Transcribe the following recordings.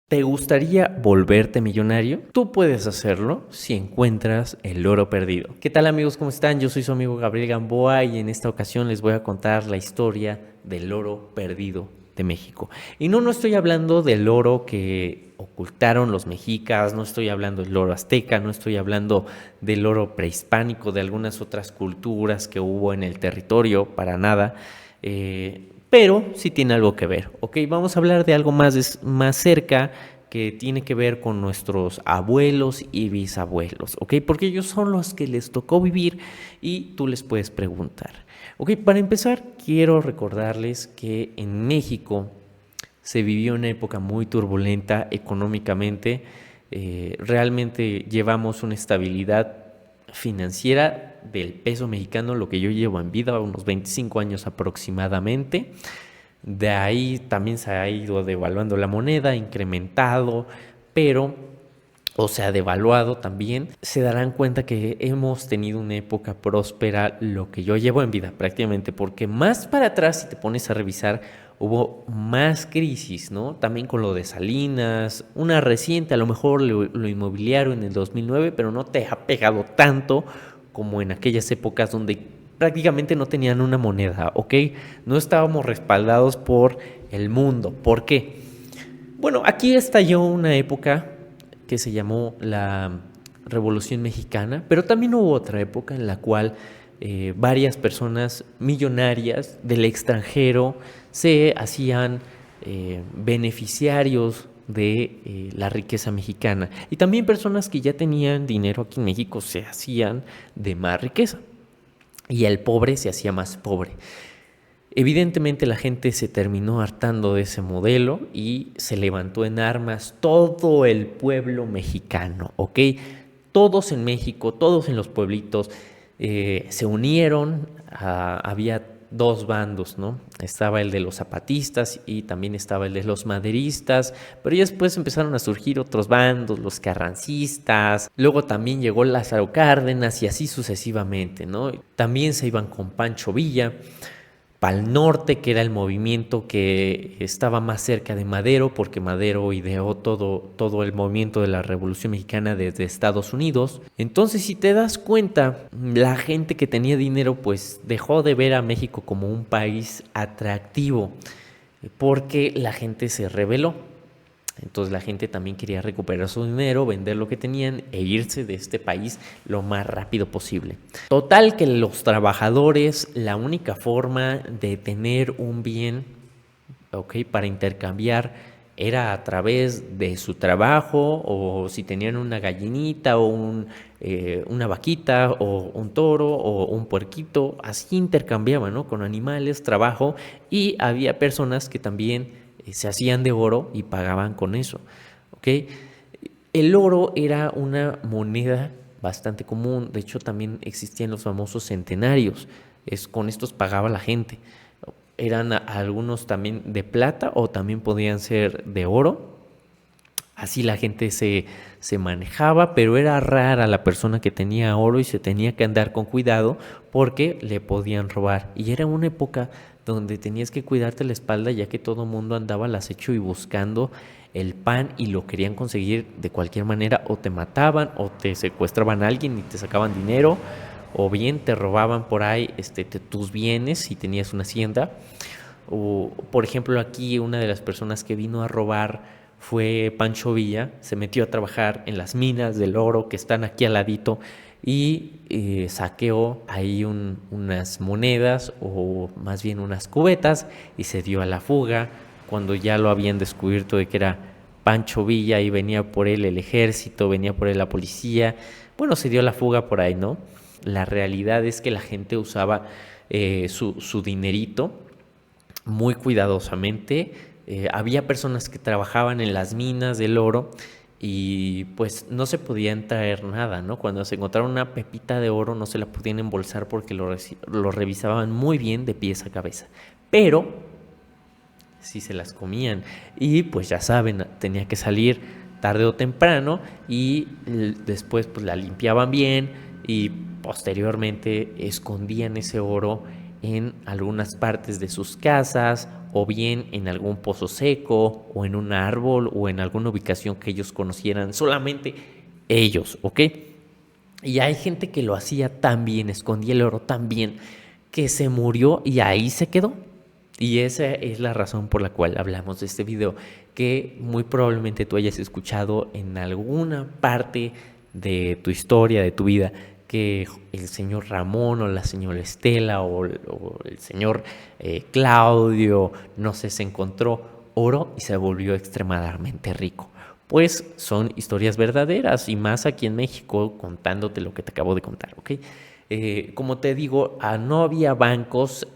¿Te gustaría volverte millonario? Tú puedes hacerlo si encuentras el oro perdido. ¿Qué tal amigos? ¿Cómo están? Yo soy su amigo Gabriel Gamboa y en esta ocasión les voy a contar la historia del oro perdido de México. Y no estoy hablando del oro que ocultaron los mexicas, no estoy hablando del oro azteca, no estoy hablando del oro prehispánico, de algunas otras culturas que hubo en el territorio, para nada. Pero sí tiene algo que ver, ¿ok? Vamos a hablar de algo más cerca que tiene que ver con nuestros abuelos y bisabuelos, ¿ok? Porque ellos son los que les tocó vivir y tú les puedes preguntar. Ok, para empezar, quiero recordarles que en México se vivió una época muy turbulenta económicamente. Realmente llevamos una estabilidad financiera del peso mexicano, lo que yo llevo en vida, unos 25 años aproximadamente. De ahí también se ha ido devaluando la moneda, incrementado, pero, o sea, devaluado también. Se darán cuenta que hemos tenido una época próspera, lo que yo llevo en vida prácticamente, porque más para atrás, si te pones a revisar, hubo más crisis, ¿no? También con lo de Salinas, una reciente, a lo mejor lo inmobiliario en el 2009, pero no te ha pegado tanto como en aquellas épocas donde prácticamente no tenían una moneda, ¿ok? No estábamos respaldados por el mundo. ¿Por qué? Bueno, aquí estalló una época que se llamó la Revolución Mexicana, pero también hubo otra época en la cual varias personas millonarias del extranjero se hacían beneficiarios de la riqueza mexicana. Y también personas que ya tenían dinero aquí en México se hacían de más riqueza. Y el pobre se hacía más pobre. Evidentemente la gente se terminó hartando de ese modelo y se levantó en armas todo el pueblo mexicano, ¿ok? Todos en México, todos en los pueblitos se unieron, había dos bandos, ¿no? Estaba el de los zapatistas y también estaba el de los maderistas, pero ya después empezaron a surgir otros bandos, los carrancistas, luego también llegó Lázaro Cárdenas y así sucesivamente, ¿no? También se iban con Pancho Villa Pal Norte, que era el movimiento que estaba más cerca de Madero, porque Madero ideó todo el movimiento de la Revolución Mexicana desde Estados Unidos. Entonces, si te das cuenta, la gente que tenía dinero pues dejó de ver a México como un país atractivo, porque la gente se rebeló. Entonces la gente también quería recuperar su dinero, vender lo que tenían e irse de este país lo más rápido posible. Total que los trabajadores, la única forma de tener un bien, ¿ok?, para intercambiar era a través de su trabajo, o si tenían una gallinita o una vaquita o un toro o un puerquito, así intercambiaban, ¿no?, con animales, trabajo, y había personas que también se hacían de oro y pagaban con eso, ¿ok? El oro era una moneda bastante común, de hecho también existían los famosos centenarios, con estos pagaba la gente. Eran algunos también de plata o también podían ser de oro. Así la gente se manejaba, pero era rara la persona que tenía oro y se tenía que andar con cuidado porque le podían robar. Y era una época donde tenías que cuidarte la espalda, ya que todo el mundo andaba al acecho y buscando el pan y lo querían conseguir de cualquier manera, o te mataban o te secuestraban a alguien y te sacaban dinero, o bien te robaban por ahí tus bienes si tenías una hacienda. O, por ejemplo, aquí una de las personas que vino a robar fue Pancho Villa. Se metió a trabajar en las minas del oro que están aquí al ladito y saqueó ahí unas monedas, o más bien unas cubetas, y se dio a la fuga cuando ya lo habían descubierto de que era Pancho Villa y venía por él el ejército, venía por él la policía. Bueno, se dio a la fuga por ahí, ¿no? La realidad es que la gente usaba su dinerito muy cuidadosamente. Había personas que trabajaban en las minas del oro y pues no se podían traer nada, ¿no? Cuando se encontraron una pepita de oro no se la podían embolsar porque lo revisaban muy bien de pies a cabeza. Pero sí se las comían y pues ya saben, tenía que salir tarde o temprano y después pues la limpiaban bien y posteriormente escondían ese oro en algunas partes de sus casas o bien en algún pozo seco o en un árbol o en alguna ubicación que ellos conocieran solamente ellos, ¿ok? Y hay gente que lo hacía tan bien, escondía el oro tan bien, que se murió y ahí se quedó. Y esa es la razón por la cual hablamos de este video, que muy probablemente tú hayas escuchado en alguna parte de tu historia, de tu vida, que el señor Ramón o la señora Estela o el señor Claudio, no sé, se encontró oro y se volvió extremadamente rico. Pues son historias verdaderas y más aquí en México contándote lo que te acabo de contar, ¿ok? Como te digo, no había bancos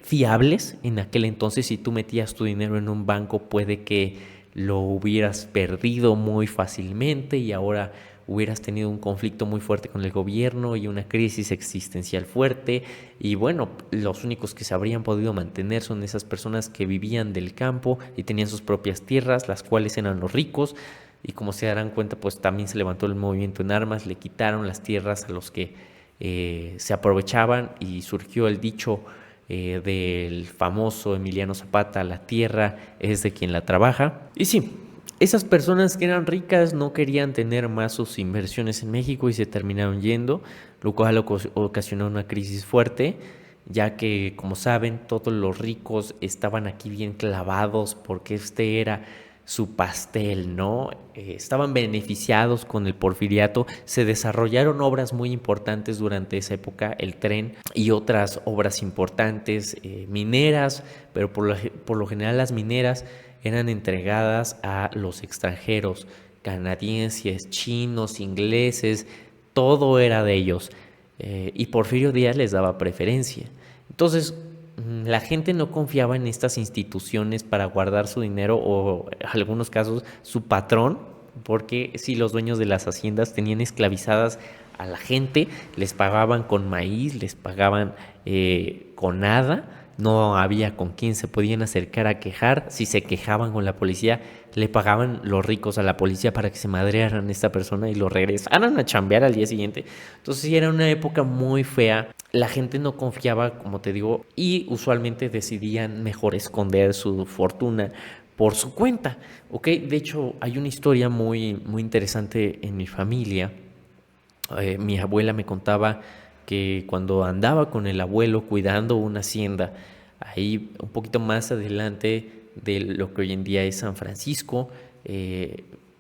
fiables en aquel entonces. Si tú metías tu dinero en un banco, puede que lo hubieras perdido muy fácilmente y ahora hubieras tenido un conflicto muy fuerte con el gobierno y una crisis existencial fuerte. Y bueno, los únicos que se habrían podido mantener son esas personas que vivían del campo y tenían sus propias tierras, las cuales eran los ricos. Y como se darán cuenta, pues también se levantó el movimiento en armas, le quitaron las tierras a los que se aprovechaban y surgió el dicho del famoso Emiliano Zapata: la tierra es de quien la trabaja. Y sí, esas personas que eran ricas no querían tener más sus inversiones en México y se terminaron yendo, lo cual ocasionó una crisis fuerte, ya que, como saben, todos los ricos estaban aquí bien clavados porque este era su pastel, ¿no? Estaban beneficiados con el porfiriato, se desarrollaron obras muy importantes durante esa época, el tren y otras obras importantes, mineras, pero por lo general las mineras eran entregadas a los extranjeros, canadienses, chinos, ingleses, todo era de ellos, y Porfirio Díaz les daba preferencia. Entonces, la gente no confiaba en estas instituciones para guardar su dinero o en algunos casos su patrón, porque si los dueños de las haciendas tenían esclavizadas a la gente, les pagaban con maíz, les pagaban con nada, no había con quién se podían acercar a quejar. Si se quejaban con la policía, le pagaban los ricos a la policía para que se madrearan a esta persona y lo regresaran a chambear al día siguiente. Entonces sí, era una época muy fea. La gente no confiaba, como te digo, y usualmente decidían mejor esconder su fortuna por su cuenta, ¿ok? De hecho, hay una historia muy, muy interesante en mi familia. Mi abuela me contaba que cuando andaba con el abuelo cuidando una hacienda, ahí un poquito más adelante de lo que hoy en día es San Francisco,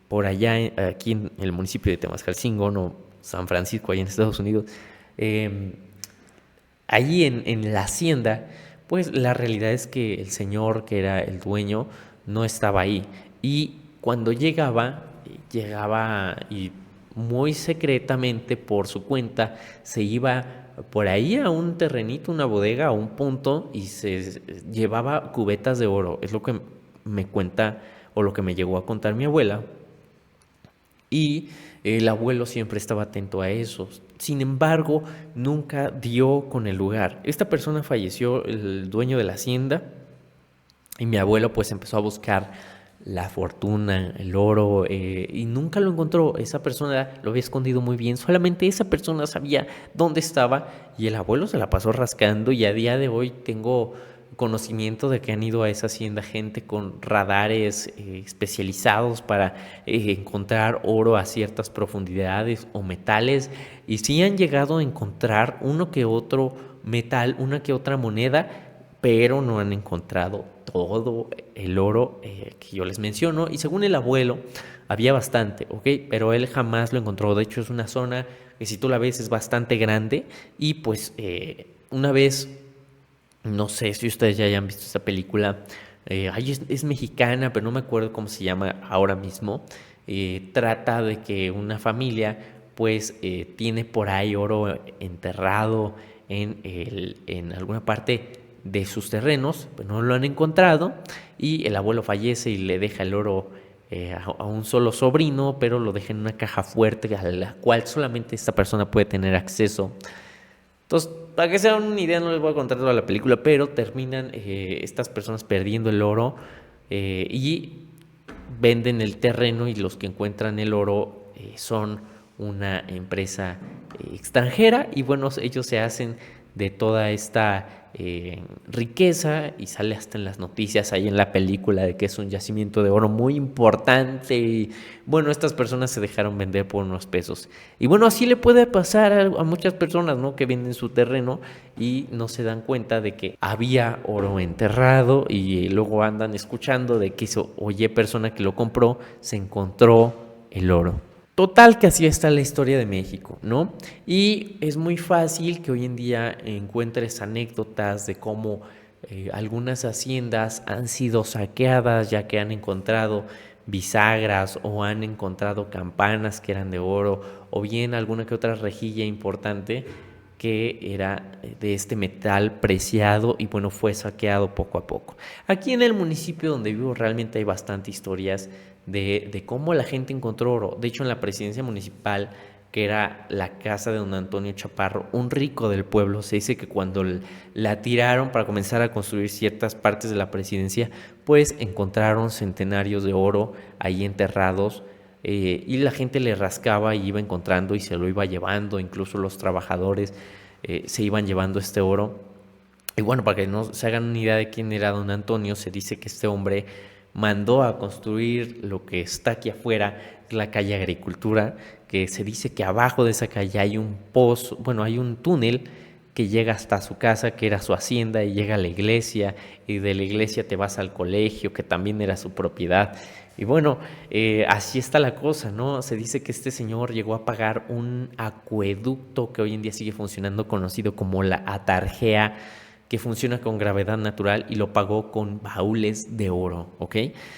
por allá aquí en el municipio de Temascalcingo, no San Francisco, allá en Estados Unidos, allí en la hacienda, pues la realidad es que el señor que era el dueño no estaba ahí. Y cuando llegaba y muy secretamente por su cuenta se iba por ahí a un terrenito, una bodega, a un punto y se llevaba cubetas de oro. Es lo que me cuenta o lo que me llegó a contar mi abuela. Y el abuelo siempre estaba atento a eso. Sin embargo, nunca dio con el lugar. Esta persona falleció, el dueño de la hacienda, y mi abuelo pues empezó a buscar la fortuna, el oro, y nunca lo encontró. Esa persona lo había escondido muy bien. Solamente esa persona sabía dónde estaba y el abuelo se la pasó rascando, y a día de hoy tengo conocimiento de que han ido a esa hacienda gente con radares especializados para encontrar oro a ciertas profundidades o metales, y sí han llegado a encontrar uno que otro metal, una que otra moneda, pero no han encontrado todo el oro que yo les menciono. Y según el abuelo, había bastante, ¿ok? Pero él jamás lo encontró. De hecho, es una zona que, si tú la ves, es bastante grande. Y pues una vez, no sé si ustedes ya hayan visto esta película, es mexicana, pero no me acuerdo cómo se llama ahora mismo. Trata de que una familia pues tiene por ahí oro enterrado en alguna parte de sus terrenos, pero no lo han encontrado, y el abuelo fallece y le deja el oro a un solo sobrino, pero lo deja en una caja fuerte a la cual solamente esta persona puede tener acceso. Entonces, para que se hagan una idea, no les voy a contar toda la película, pero terminan estas personas perdiendo el oro y venden el terreno, y los que encuentran el oro son una empresa extranjera, y bueno, ellos se hacen de toda esta riqueza, y sale hasta en las noticias ahí en la película de que es un yacimiento de oro muy importante. Y bueno, estas personas se dejaron vender por unos pesos. Y bueno, así le puede pasar a muchas personas, ¿no? Que venden su terreno y no se dan cuenta de que había oro enterrado, y luego andan escuchando de que oye, persona que lo compró, se encontró el oro. Total, que así está la historia de México, ¿no? Y es muy fácil que hoy en día encuentres anécdotas de cómo algunas haciendas han sido saqueadas, ya que han encontrado bisagras o han encontrado campanas que eran de oro, o bien alguna que otra rejilla importante que era de este metal preciado, y bueno, fue saqueado poco a poco. Aquí en el municipio donde vivo realmente hay bastante historias de cómo la gente encontró oro. De hecho, en la presidencia municipal, que era la casa de don Antonio Chaparro, un rico del pueblo, se dice que cuando la tiraron para comenzar a construir ciertas partes de la presidencia, pues encontraron centenarios de oro ahí enterrados, y la gente le rascaba y iba encontrando y se lo iba llevando, incluso los trabajadores se iban llevando este oro. Y bueno, para que no se hagan una idea de quién era don Antonio, se dice que este hombre mandó a construir lo que está aquí afuera, la calle Agricultura, que se dice que abajo de esa calle hay un pozo, bueno, hay un túnel que llega hasta su casa, que era su hacienda, y llega a la iglesia, y de la iglesia te vas al colegio, que también era su propiedad. Y bueno, así está la cosa, ¿no? Se dice que este señor llegó a pagar un acueducto que hoy en día sigue funcionando, conocido como la Atarjea, que funciona con gravedad natural, y lo pagó con baúles de oro, ¿ok?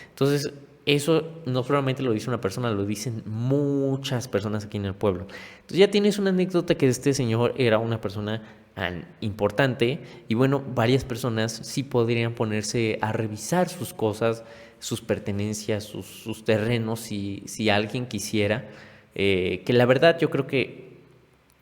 Entonces, eso no solamente lo dice una persona, lo dicen muchas personas aquí en el pueblo. Entonces ya tienes una anécdota que este señor era una persona importante, y bueno, varias personas sí podrían ponerse a revisar sus cosas, sus pertenencias, sus terrenos, si alguien quisiera, que la verdad yo creo que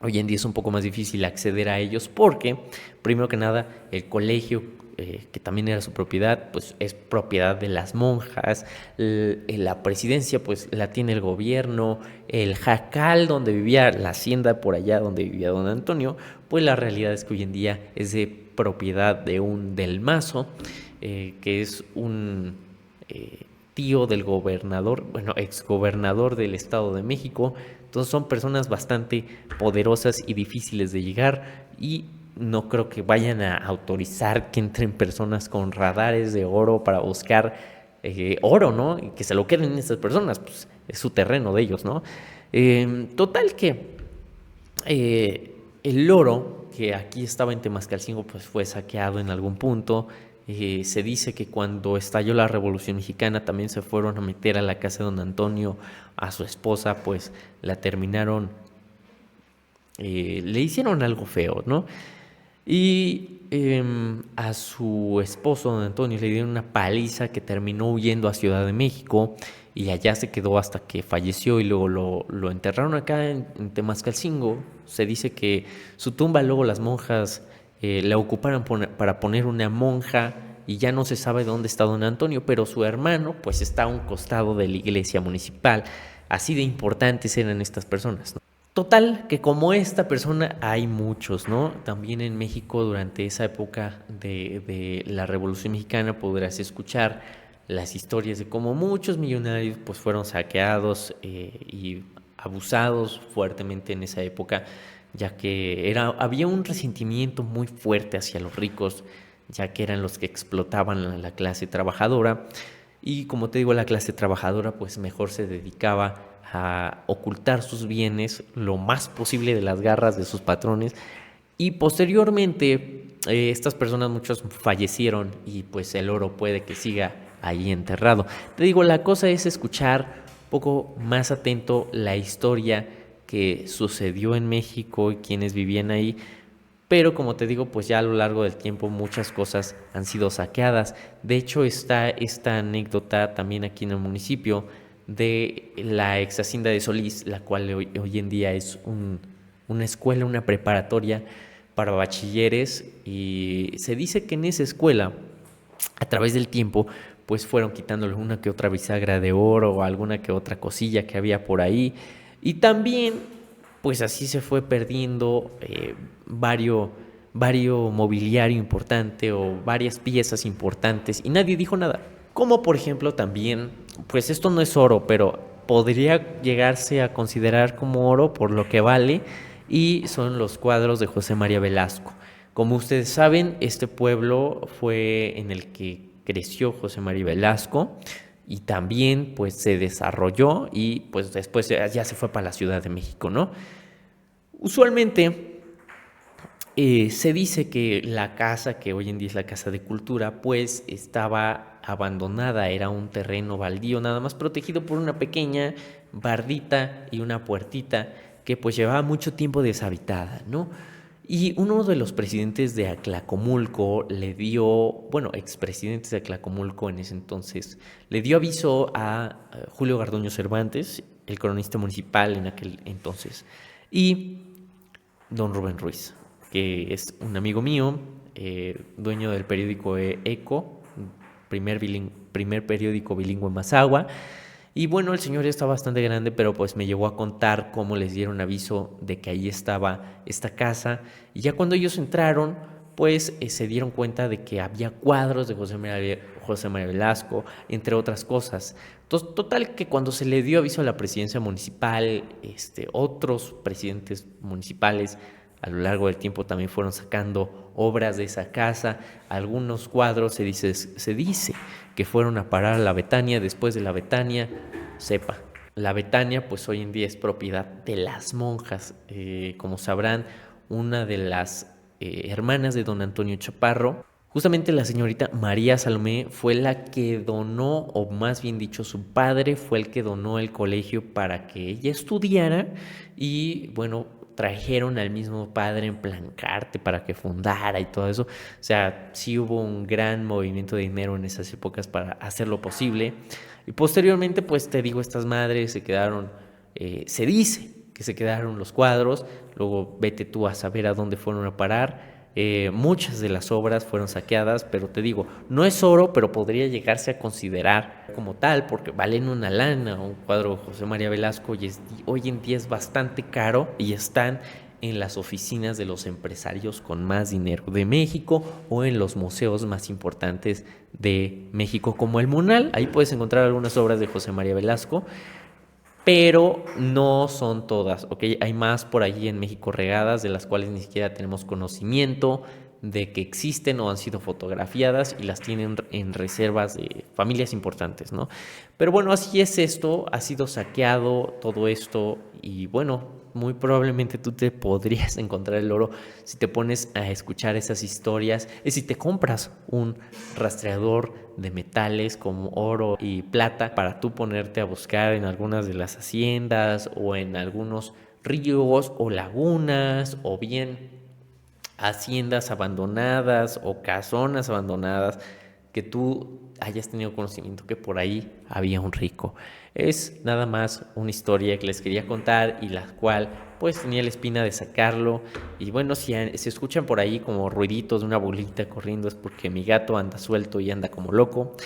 hoy en día es un poco más difícil acceder a ellos, porque, primero que nada, el colegio, que también era su propiedad, pues es propiedad de las monjas. La presidencia, pues la tiene el gobierno. El jacal donde vivía, la hacienda por allá donde vivía don Antonio, pues la realidad es que hoy en día es de propiedad de un Del Mazo, que es un tío del gobernador, bueno, exgobernador del Estado de México. Entonces son personas bastante poderosas y difíciles de llegar, y no creo que vayan a autorizar que entren personas con radares de oro para buscar oro, ¿no? Y que se lo queden estas personas, pues es su terreno de ellos, ¿no? Total que el oro que aquí estaba en Temascalcingo, pues fue saqueado en algún punto. Se dice que cuando estalló la Revolución Mexicana también se fueron a meter a la casa de don Antonio, a su esposa, pues la terminaron, le hicieron algo feo, ¿no? Y a su esposo, don Antonio, le dieron una paliza que terminó huyendo a Ciudad de México, y allá se quedó hasta que falleció, y luego lo enterraron acá en Temascalcingo. Se dice que su tumba luego las monjas la ocuparon para poner una monja, y ya no se sabe dónde está don Antonio, pero su hermano pues está a un costado de la iglesia municipal. Así de importantes eran estas personas, ¿no? Total, que como esta persona hay muchos, ¿no? También en México durante esa época de la Revolución Mexicana podrás escuchar las historias de cómo muchos millonarios pues fueron saqueados y abusados fuertemente en esa época, ya que había un resentimiento muy fuerte hacia los ricos, ya que eran los que explotaban a la clase trabajadora. Y como te digo, la clase trabajadora pues mejor se dedicaba a ocultar sus bienes lo más posible de las garras de sus patrones, y posteriormente estas personas, muchos fallecieron, y pues el oro puede que siga ahí enterrado. Te digo, la cosa es escuchar un poco más atento la historia que sucedió en México y quienes vivían ahí. Pero como te digo, pues ya a lo largo del tiempo muchas cosas han sido saqueadas. De hecho, está esta anécdota también aquí en el municipio de la ex hacienda de Solís, la cual hoy en día es una escuela, una preparatoria para bachilleres, y se dice que en esa escuela, a través del tiempo, pues fueron quitándole una que otra bisagra de oro o alguna que otra cosilla que había por ahí, y también pues así se fue perdiendo varios mobiliario importante o varias piezas importantes y nadie dijo nada. Como por ejemplo también, pues esto no es oro, pero podría llegarse a considerar como oro por lo que vale, y son los cuadros de José María Velasco. Como ustedes saben, este pueblo fue en el que creció José María Velasco y también pues se desarrolló y pues después ya se fue para la Ciudad de México, ¿no? Usualmente se dice que la casa, que hoy en día es la Casa de Cultura, pues estaba abandonada, era un terreno baldío, nada más protegido por una pequeña bardita y una puertita que pues llevaba mucho tiempo deshabitada, ¿no? Y uno de los presidentes de Atlacomulco le dio, bueno, expresidentes de Atlacomulco en ese entonces, le dio aviso a Julio Garduño Cervantes, el cronista municipal en aquel entonces, y don Rubén Ruiz, que es un amigo mío, dueño del periódico Eco, primer periódico bilingüe en Mazahua. Y bueno, el señor ya está bastante grande, pero pues me llegó a contar cómo les dieron aviso de que ahí estaba esta casa. Y ya cuando ellos entraron, pues se dieron cuenta de que había cuadros de José María Velasco, entre otras cosas. Total que cuando se le dio aviso a la presidencia municipal, otros presidentes municipales a lo largo del tiempo también fueron sacando obras de esa casa. Algunos cuadros se dice que fueron a parar a la Betania. Después de la Betania, sepa, la Betania pues hoy en día es propiedad de las monjas. Como sabrán, una de las hermanas de don Antonio Chaparro, justamente la señorita María Salomé, fue la que donó, o más bien dicho, su padre fue el que donó el colegio para que ella estudiara. Y bueno, trajeron al mismo padre en Plancarte para que fundara y todo eso. O sea, sí hubo un gran movimiento de dinero en esas épocas para hacerlo posible. Y posteriormente, pues te digo, estas madres se quedaron, se dice que se quedaron los cuadros, luego vete tú a saber a dónde fueron a parar. Muchas de las obras fueron saqueadas, pero te digo, no es oro, pero podría llegarse a considerar como tal, porque valen una lana. Un cuadro de José María Velasco y hoy en día es bastante caro y están en las oficinas de los empresarios con más dinero de México o en los museos más importantes de México, como el Munal. Ahí puedes encontrar algunas obras de José María Velasco, pero no son todas, ¿ok? Hay más por allí en México regadas, de las cuales ni siquiera tenemos conocimiento de que existen o han sido fotografiadas y las tienen en reservas de familias importantes, ¿no? Pero bueno, así es esto, ha sido saqueado todo esto y bueno, muy probablemente tú te podrías encontrar el oro si te pones a escuchar esas historias y si te compras un rastreador de metales como oro y plata para tú ponerte a buscar en algunas de las haciendas o en algunos ríos o lagunas o bien haciendas abandonadas o casonas abandonadas que tú hayas tenido conocimiento que por ahí había un rico. Es nada más una historia que les quería contar y la cual pues tenía la espina de sacarlo. Y bueno, si escuchan por ahí como ruiditos de una bolita corriendo es porque mi gato anda suelto y anda como loco.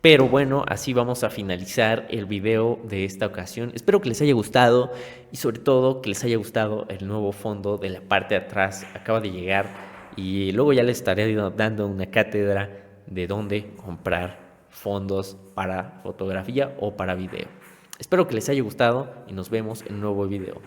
Pero bueno, así vamos a finalizar el video de esta ocasión. Espero que les haya gustado y sobre todo que les haya gustado el nuevo fondo de la parte de atrás. Acaba de llegar y luego ya les estaré dando una cátedra de dónde comprar fondos para fotografía o para video. Espero que les haya gustado y nos vemos en un nuevo video.